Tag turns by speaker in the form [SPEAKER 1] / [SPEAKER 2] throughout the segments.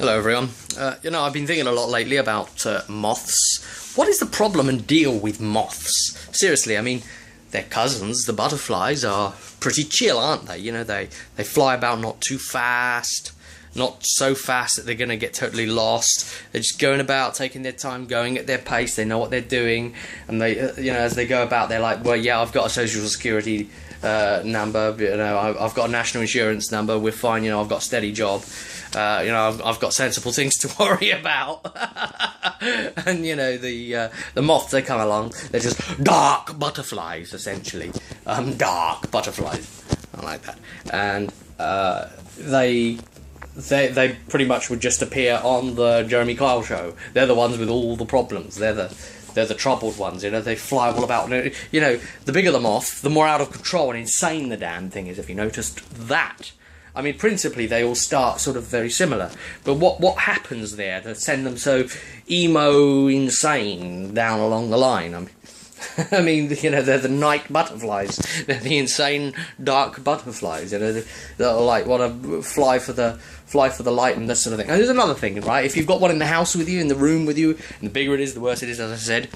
[SPEAKER 1] Hello everyone. I've been thinking a lot lately about moths. What is the problem and deal with moths? Seriously, I mean, their cousins, the butterflies, are pretty chill, aren't they? You know, they fly about not too fast, not so fast that they're going to get totally lost. They're just going about, taking their time, going at their pace. They know what they're doing, and they, as they go about, they're like, well, yeah, I've got a social security number. I've got a national insurance number. We're fine. I've got a steady job. I've got sensible things to worry about. And the moths, they come along. They're just dark butterflies, essentially. Dark butterflies. I like that. And they pretty much would just appear on the Jeremy Kyle show. They're the ones with all the problems. They're the troubled ones. They fly all about. The bigger the moth, the more out of control and insane the damn thing is. If you noticed that. I mean, principally, they all start sort of very similar. But what happens there to send them so emo insane down along the line? I mean, they're the night butterflies. They're the insane dark butterflies. They're like want to fly for the light and this sort of thing. And there's another thing, right? If you've got one in the house with you, in the room with you, and the bigger it is, the worse it is. As I said,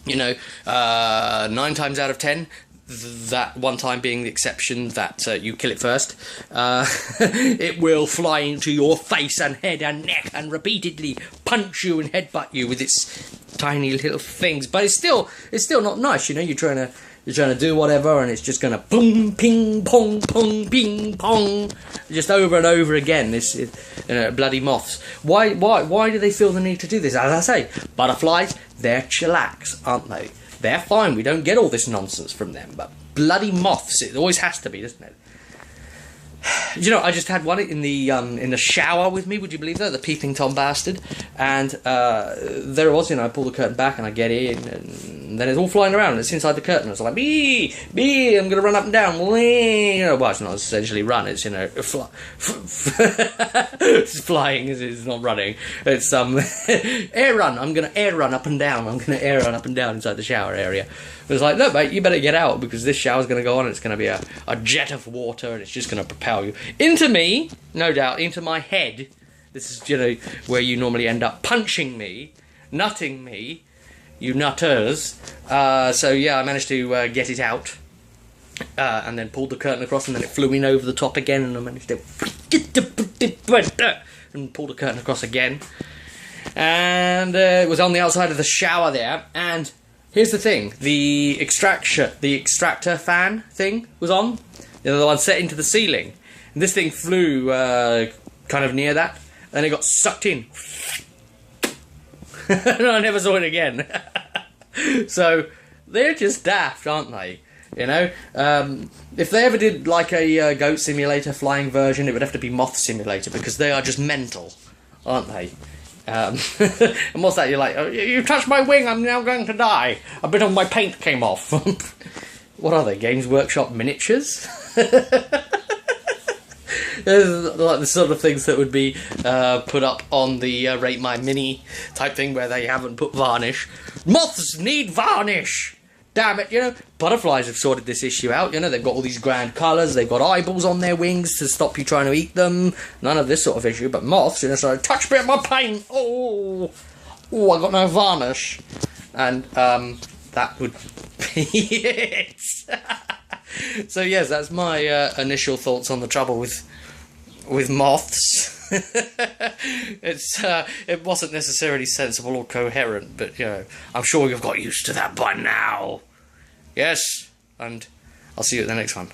[SPEAKER 1] 9 times out of 10. That one time being the exception that you kill it first, it will fly into your face and head and neck and repeatedly punch you and headbutt you with its tiny little things. But it's still not nice, You're trying to do whatever, and it's just gonna boom, ping, pong, pong, ping, pong, just over and over again. This bloody moths. Why do they feel the need to do this? As I say, butterflies, they're chillax, aren't they? They're fine, we don't get all this nonsense from them, but bloody moths, it always has to be, doesn't it? I just had one in the shower with me, would you believe that? The peeping Tom bastard. And there it was, I pull the curtain back and I get in, and then it's all flying around, and it's inside the curtain. It's like, bee, I'm going to run up and down. Well, it's not essentially run, it's, it's flying, it's not running. It's air run, I'm going to air run up and down. I'm going to air run up and down inside the shower area. It was like, no, mate, you better get out, because this shower's going to go on, and it's going to be a jet of water, and it's just going to propel you into me, no doubt, into my head. This is, where you normally end up punching me, nutting me, you nutters. So, yeah, I managed to get it out, and then pulled the curtain across, and then it flew in over the top again, and I managed to and pull the curtain across again. And it was on the outside of the shower there, and here's the thing, the extractor fan thing was on, the one set into the ceiling. And this thing flew kind of near that, and it got sucked in. And I never saw it again. So, they're just daft, aren't they? If they ever did like a goat simulator flying version, it would have to be Moth Simulator, because they are just mental, aren't they? And what's that? You're like, oh, you touched my wing, I'm now going to die. A bit of my paint came off. What are they, Games Workshop miniatures? Like the sort of things that would be put up on the Rate My Mini type thing where they haven't put varnish. Moths need varnish! Damn it, butterflies have sorted this issue out, they've got all these grand colours, they've got eyeballs on their wings to stop you trying to eat them, none of this sort of issue, but moths, so touch me at my paint, oh, I got no varnish, and that would be it. So yes, that's my initial thoughts on the trouble with moths. It wasn't necessarily sensible or coherent, but I'm sure you've got used to that by now. Yes, and I'll see you at the next one.